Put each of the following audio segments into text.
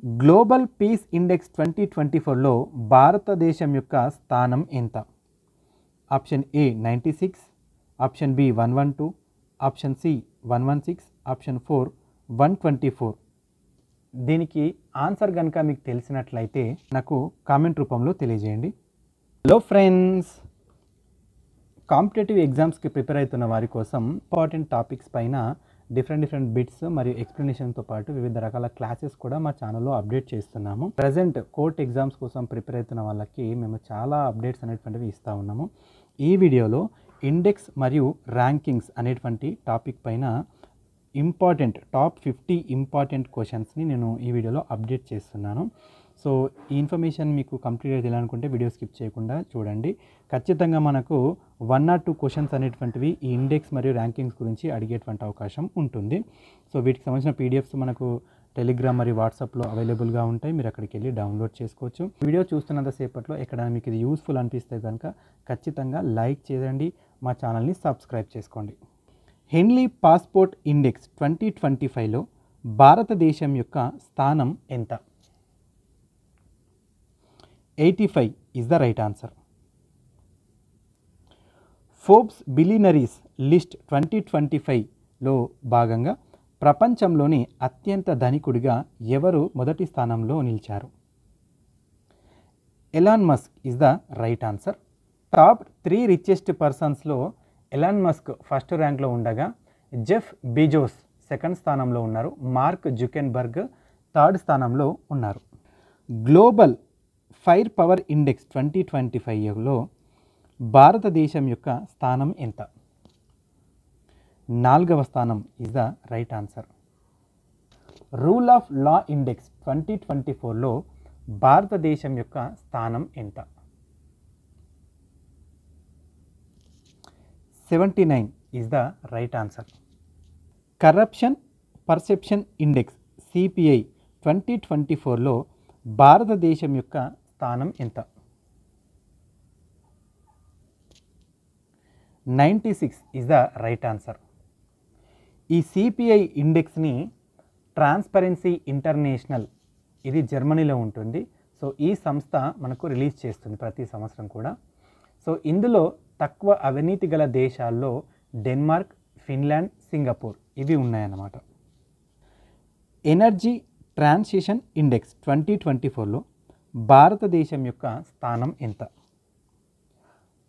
Global peace index 2024లో భారతదేశం యొక్క స్థానం ఎంత? Option A 96, option B 112, option C 116, option 4 124. దీనికి ఆన్సర్ కనుక మీకు తెలిసినట్లయితే నాకు కామెంట్ రూపంలో తెలియజేయండి. హలో ఫ్రెండ్స్, కాంపిటేటివ్ ఎగ్జామ్స్కి ప్రిపేర్ అవుతున్న వారి కోసం ఇంపార్టెంట్ టాపిక్స్ పైన డిఫరెంట్ బిట్స్ మరియు ఎక్స్ప్లెనేషన్తో పాటు వివిధ రకాల క్లాసెస్ కూడా మా ఛానల్లో అప్డేట్ చేస్తున్నాము. ప్రజెంట్ కోర్ట్ ఎగ్జామ్స్ కోసం ప్రిపేర్ అవుతున్న వాళ్ళకి మేము చాలా అప్డేట్స్ అనేటువంటివి ఇస్తూ ఉన్నాము. ఈ వీడియోలో ఇండెక్స్ మరియు ర్యాంకింగ్స్ అనేటువంటి టాపిక్ పైన టాప్ 50 ఇంపార్టెంట్ క్వశ్చన్స్ని నేను ఈ వీడియోలో అప్డేట్ చేస్తున్నాను. సో ఈ ఇన్ఫర్మేషన్ మీకు కంప్లీట్గా తెలియాలనుకుంటే వీడియో స్కిప్ చేయకుండా చూడండి. ఖచ్చితంగా మనకు 1 or 2 క్వశ్చన్స్ అనేటువంటివి ఈ ఇండెక్స్ మరియు ర్యాంకింగ్స్ గురించి అడిగేటువంటి అవకాశం ఉంటుంది. సో వీటికి సంబంధించిన పీడిఎఫ్స్ మనకు టెలిగ్రామ్ మరియు వాట్సాప్లో అవైలబుల్గా ఉంటాయి. మీరు అక్కడికి వెళ్ళి డౌన్లోడ్ చేసుకోవచ్చు. వీడియో చూస్తున్నంతసేపట్లో ఎక్కడైనా మీకు ఇది యూస్ఫుల్ అనిపిస్తే కనుక ఖచ్చితంగా లైక్ చేయండి, మా ఛానల్ని సబ్స్క్రైబ్ చేసుకోండి. హెన్లీ పాస్పోర్ట్ ఇండెక్స్ 2025లో భారతదేశం యొక్క స్థానం ఎంత? 85 is the right answer. Forbes billionaires list 2025లో భాగంగా ప్రపంచంలోని అత్యంత ధనికుడిగా ఎవరు మొదటి స్థానంలో నిలిచారు? Elon Musk is the right answer. Top 3 richest పర్సన్స్లో ఎలాన్ మస్క్ ఫస్ట్ ర్యాంక్లో ఉండగా జెఫ్ బెజోస్ సెకండ్ స్థానంలో ఉన్నారు. మార్క్ జుకెన్బర్గ్ థర్డ్ స్థానంలో ఉన్నారు. గ్లోబల్ ఫైర్ పవర్ ఇండెక్స్ 2025లో భారతదేశం యొక్క స్థానం ఎంత? 4వ స్థానం is the right answer. Rule of law index 2024లో భారతదేశం యొక్క స్థానం ఎంత? 79 is the right answer. Corruption perception index CPI 2024లో భారతదేశం యొక్క స్థానం ఎంత? 96 ఇస్ ద రైట్ ఆన్సర్. ఈ సిపిఐ ఇండెక్స్ని ట్రాన్స్పరెన్సీ ఇంటర్నేషనల్, ఇది జర్మనీలో ఉంటుంది. సో ఈ సంస్థ మనకు రిలీజ్ చేస్తుంది ప్రతి సంవత్సరం కూడా. సో ఇందులో తక్కువ అవినీతి గల దేశాల్లో డెన్మార్క్, ఫిన్లాండ్, సింగపూర్ ఇవి ఉన్నాయన్నమాట. ఎనర్జీ ట్రాన్సిషన్ ఇండెక్స్ 2024లో భారతదేశం యొక్క స్థానం ఎంత?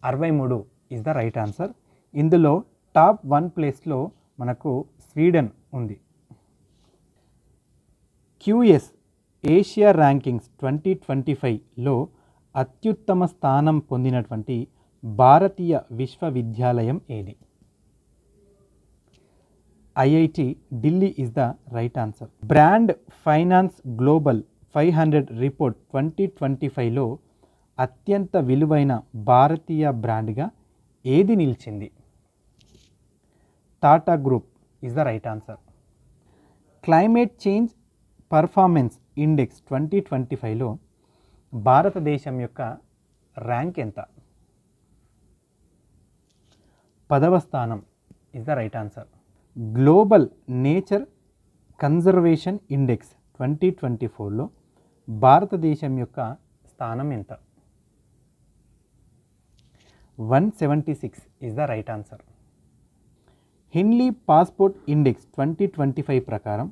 63 ఇస్ ద రైట్ ఆన్సర్. ఇందులో టాప్ 1 ప్లేస్లో మనకు స్వీడన్ ఉంది. క్యూఎస్ ఏషియా ర్యాంకింగ్స్ 2025లో అత్యుత్తమ స్థానం పొందినటువంటి భారతీయ విశ్వవిద్యాలయం ఏది? IIT Delhi is the right answer. Brand finance global 500 report 2025లో అత్యంత విలువైన భారతీయ బ్రాండ్గా ఏది నిలిచింది? Tata group is the right answer. Climate change performance index 2025లో భారతదేశం యొక్క ర్యాంక్ ఎంత? 10వ స్థానం is the right answer. Global nature conservation index 2024లో భారతదేశం యొక్క స్థానం ఎంత? 176 is the right answer. Henley passport index 2025 ప్రకారం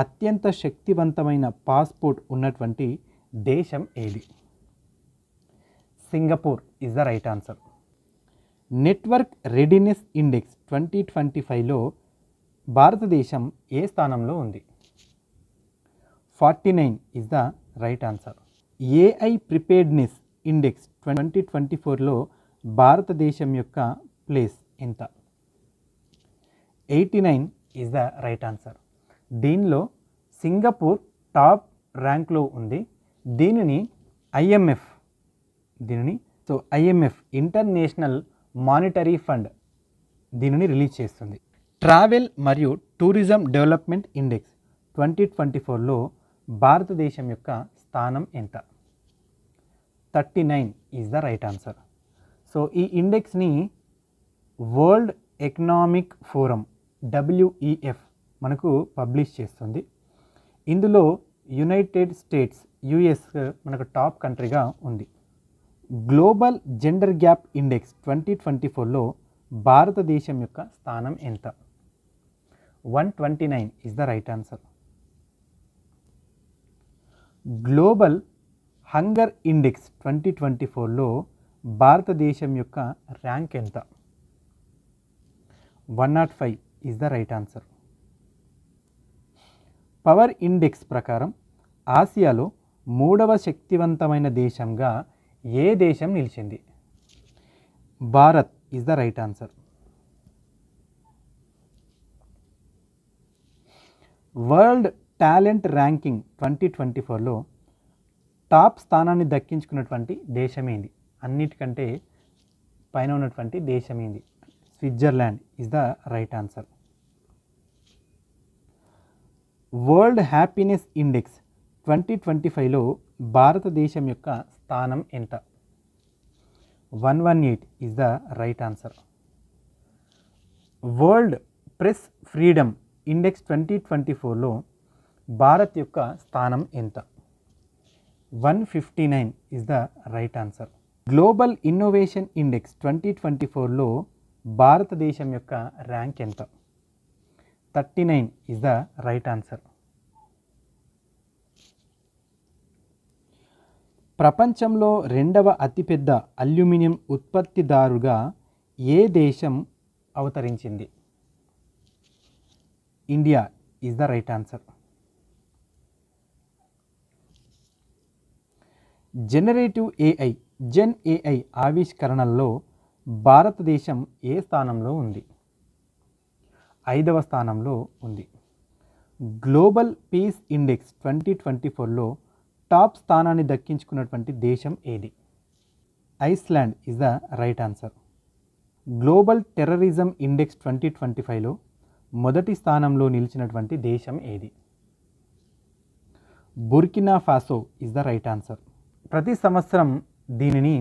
అత్యంత శక్తివంతమైన పాస్పోర్ట్ ఉన్నటువంటి దేశం ఏది? Singapore is the right answer. Network readiness index 2025లో భారతదేశం ఏ స్థానంలో ఉంది? 49 is the right answer. AI preparedness index 2024లో భారతదేశం యొక్క ప్లేస్ ఎంత? 89 ఇస్ ద రైట్ ఆన్సర్. దీనిలో సింగపూర్ టాప్ ర్యాంక్లో ఉంది. దీనిని ఐఎంఎఫ్ ఇంటర్నేషనల్ మానిటరీ ఫండ్ దీనిని రిలీజ్ చేస్తుంది. ట్రావెల్ మరియు టూరిజం డెవలప్మెంట్ ఇండెక్స్ 2024లో భారతదేశం యొక్క స్థానం ఎంత? 39 is the right answer. So ఈ ఇండెక్స్ని వరల్డ్ ఎకనామిక్ ఫోరం WEF మనకు పబ్లిష్ చేస్తుంది. ఇందులో యునైటెడ్ స్టేట్స్ యుఎస్ మనకు టాప్ కంట్రీగా ఉంది. గ్లోబల్ జెండర్ గ్యాప్ ఇండెక్స్ 2024లో భారతదేశం యొక్క స్థానం ఎంత? 129 is the right answer. Global hunger index 2024లో భారతదేశం యొక్క ర్యాంక్ ఎంత? 105 is the right answer. Power index ప్రకారం ఆసియాలో 3వ శక్తివంతమైన దేశంగా ఏ దేశం నిలిచింది? Bharat is the right answer. World talent ranking 2024లో టాప్ స్థానాన్ని దక్కించుకున్నటువంటి దేశమేంది? అన్నిటికంటే పైన ఉన్నటువంటి దేశమేంది? Switzerland is the right answer. World happiness index 2025లో భారతదేశం యొక్క స్థానం ఎంత? 118 is the right answer. World press freedom index 2024లో భారత్ యొక్క స్థానం ఎంత? 159 is the right answer. Global innovation index 2024లో భారతదేశం యొక్క ర్యాంక్ ఎంత? 39 ఇస్ ద రైట్ ఆన్సర్. ప్రపంచంలో 2వ అతిపెద్ద అల్యూమినియం ఉత్పత్తిదారుగా ఏ దేశం అవతరించింది? India is the right answer. Generative AI gen AI ఆవిష్కరణల్లో భారతదేశం ఏ స్థానంలో ఉంది? 5వ స్థానంలో ఉంది. గ్లోబల్ పీస్ ఇండెక్స్ 2024లో టాప్ స్థానాన్ని దక్కించుకున్నటువంటి దేశం ఏది? Iceland is the right answer. Global terrorism index 2025లో మొదటి స్థానంలో నిలిచినటువంటి దేశం ఏది? Burkina Faso is the right answer. ప్రతి సంవత్సరం దీనిని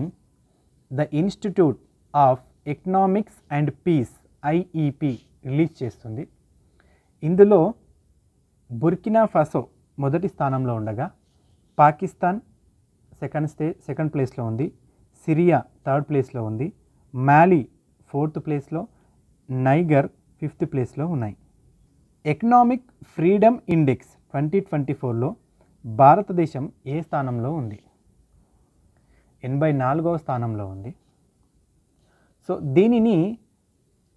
the institute of economics and peace IEP release చేస్తుంది. ఇందులో బుర్కినా ఫాసో మొదటి స్థానంలో ఉండగా పాకిస్తాన్ సెకండ్ ప్లేస్లో ఉంది, సిరియా థర్డ్ ప్లేస్లో ఉంది, మాలి 4th ప్లేస్లో, నైగర్ 5th ప్లేస్లో ఉన్నాయి. ఎకనామిక్ ఫ్రీడమ్ ఇండెక్స్ 2024లో భారతదేశం ఏ స్థానంలో ఉంది? 84వ స్థానంలో ఉంది. సో దీనిని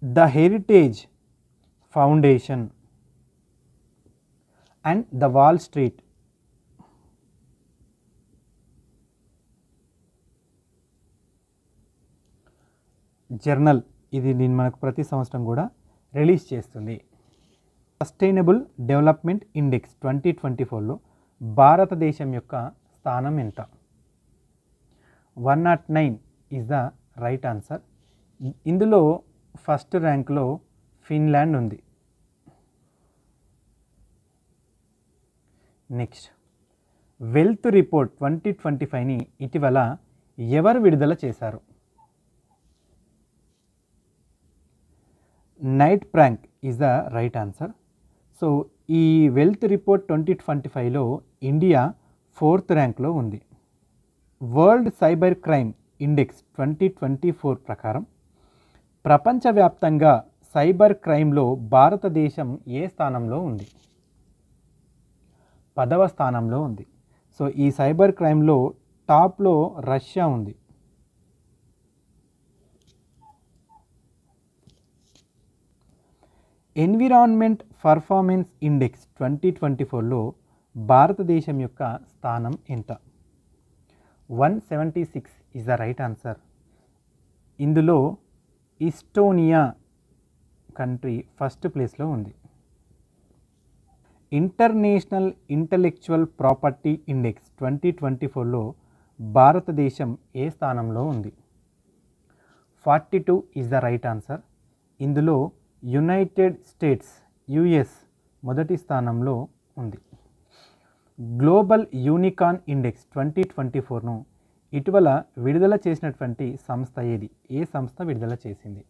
the heritage foundation and the wall street journal ఇది మనకు ప్రతి సంవత్సరం కూడా రిలీజ్ చేస్తుంది. సస్టైనబుల్ డెవలప్మెంట్ ఇండెక్స్ 2024లో భారతదేశం యొక్క స్థానం ఎంత? 109 ఈజ్ ద రైట్ ఆన్సర్. ఇందులో ఫస్ట్ ర్యాంక్లో ఫిన్లాండ్ ఉంది. నెక్స్ట్, వెల్త్ రిపోర్ట్ 2025ని ఇటీవల ఎవరు విడుదల చేశారు? Night prank is the right answer. So ఈ వెల్త్ రిపోర్ట్ 2025లో ఇండియా 4th ర్యాంక్లో ఉంది. వరల్డ్ సైబర్ క్రైమ్ ఇండెక్స్ 2024 ప్రకారం ప్రపంచవ్యాప్తంగా సైబర్ క్రైమ్లో భారతదేశం ఏ స్థానంలో ఉంది? 10వ స్థానంలో ఉంది. సో ఈ సైబర్ క్రైమ్లో టాప్లో రష్యా ఉంది. ఎన్విరాన్మెంట్ పర్ఫార్మెన్స్ ఇండెక్స్ 2024లో భారతదేశం యొక్క స్థానం ఎంత? 176 ఈజ్ ద రైట్ ఆన్సర్. ఇందులో ఈస్టోనియా కంట్రీ ఫస్ట్ ప్లేస్లో ఉంది. ఇంటర్నేషనల్ ఇంటలెక్చువల్ ప్రాపర్టీ ఇండెక్స్ 2024లో భారతదేశం ఏ స్థానంలో ఉంది? 42 ఈజ్ ద రైట్ ఆన్సర్. ఇందులో యునైటెడ్ స్టేట్స్ యుఎస్ మొదటి స్థానంలో ఉంది. గ్లోబల్ యూనికార్న్ ఇండెక్స్ 2024ను ఇటీవల విడుదల చేసినటువంటి సంస్థ ఏది? ఏ సంస్థ విడుదల చేసింది?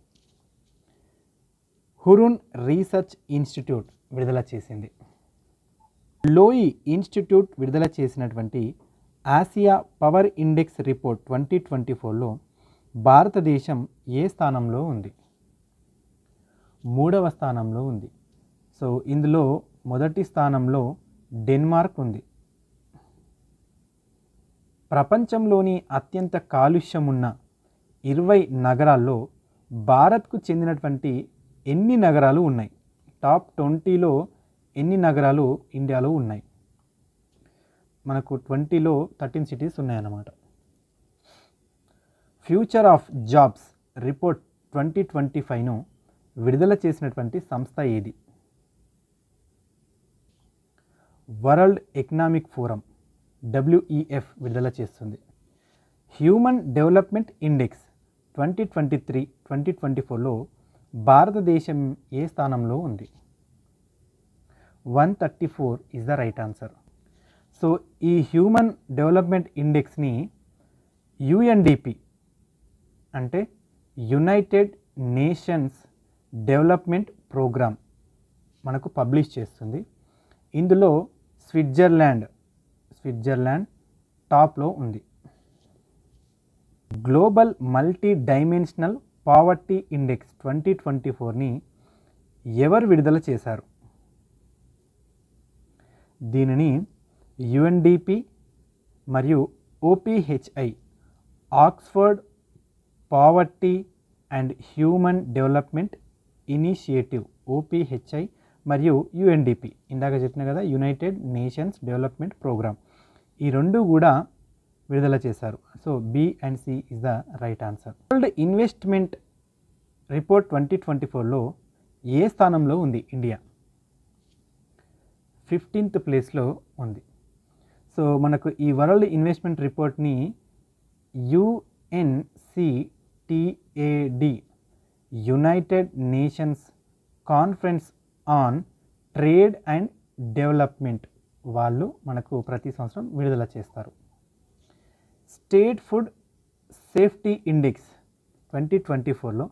హురున్ రీసెర్చ్ ఇన్స్టిట్యూట్ విడుదల చేసింది. లోయి ఇన్స్టిట్యూట్ విడుదల చేసినటువంటి ఆసియా పవర్ ఇండెక్స్ రిపోర్ట్ 2024లో భారతదేశం ఏ స్థానంలో ఉంది? 3వ స్థానంలో ఉంది. సో ఇందులో మొదటి స్థానంలో డెన్మార్క్ ఉంది. ప్రపంచంలోని అత్యంత కాలుష్యం ఉన్న 20 నగరాల్లో భారత్కు చెందినటువంటి ఎన్ని నగరాలు ఉన్నాయి? టాప్ 20లో ఎన్ని నగరాలు ఇండియాలో ఉన్నాయి? మనకు 20లో 13 సిటీస్ ఉన్నాయన్నమాట. ఫ్యూచర్ ఆఫ్ జాబ్స్ రిపోర్ట్ 2025ను విడుదల చేసినటువంటి సంస్థ ఏది? వరల్డ్ ఎకనామిక్ ఫోరం WEF విడుదల చేస్తుంది. హ్యూమన్ డెవలప్మెంట్ ఇండెక్స్ 2023-2024లో భారతదేశం ఏ స్థానంలో ఉంది? 134 is the right answer. So ఈ హ్యూమన్ డెవలప్మెంట్ ఇండెక్స్ని UNDP అంటే యునైటెడ్ నేషన్స్ డెవలప్మెంట్ ప్రోగ్రామ్ మనకు పబ్లిష్ చేస్తుంది. ఇందులో స్విట్జర్లాండ్ టాప్లో ఉంది. Global multi dimensional poverty index 2024ని ఎవరు విడుదల చేశారు? దీనిని UNDP మరియు OPHI Oxford poverty and human development initiative OPHI మరియు UNDP ఇందాక చెప్పిన కదా యునైటెడ్ నేషన్స్ డెవలప్మెంట్ ప్రోగ్రామ్, ఈ రెండు కూడా విడుదల చేశారు. So B and C is the right answer. World investment report 2024లో ఏ స్థానంలో ఉంది ఇండియా? 15th ప్లేస్లో ఉంది. సో మనకు ఈ వరల్డ్ ఇన్వెస్ట్మెంట్ రిపోర్ట్ని UNCTAD united nations conference on trade and development వాళ్ళు మనకు ప్రతి సంవత్సరం విడుదల చేస్తారు. స్టేట్ ఫుడ్ సేఫ్టీ ఇండెక్స్ 2024లో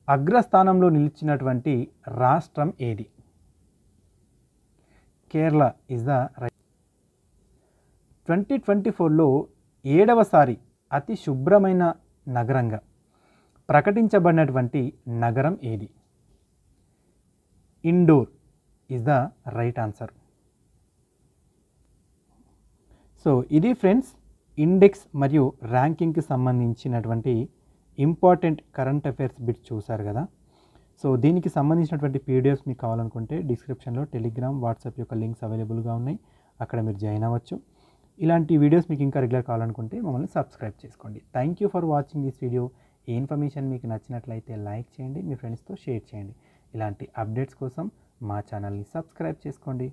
అగ్రస్థానంలో నిలిచినటువంటి రాష్ట్రం ఏది? Kerala is the right. 2024లో 7వసారి అతి శుభ్రమైన నగరంగా ప్రకటించబడినటువంటి నగరం ఏది? Indore is the right answer. So ఇది ఫ్రెండ్స్ ఇండెక్స్ మరియు ర్యాంకింగ్కి సంబంధించినటువంటి ఇంపార్టెంట్ కరెంట్ అఫైర్స్ బిట్ చూసారు కదా. సో దీనికి సంబంధించినటువంటి PDFs మీకు కావాలనుకుంటే డిస్క్రిప్షన్లో టెలిగ్రామ్, వాట్సాప్ యొక్క లింక్స్ అవైలబుల్గా ఉన్నాయి, అక్కడ మీరు జాయిన్ అవ్వచ్చు. ఇలాంటి వీడియోస్ మీకు ఇంకా రెగ్యులర్ కావాలనుకుంటే మమ్మల్ని సబ్స్క్రైబ్ చేసుకోండి. Thank you for watching this video. ఈ ఇన్ఫర్మేషన్ మీకు నచ్చినట్లయితే లైక్ చేయండి, మీ ఫ్రెండ్స్తో షేర్ చేయండి. ఇలాంటి అప్డేట్స్ కోసం మా ఛానల్ని సబ్స్క్రైబ్ చేసుకోండి.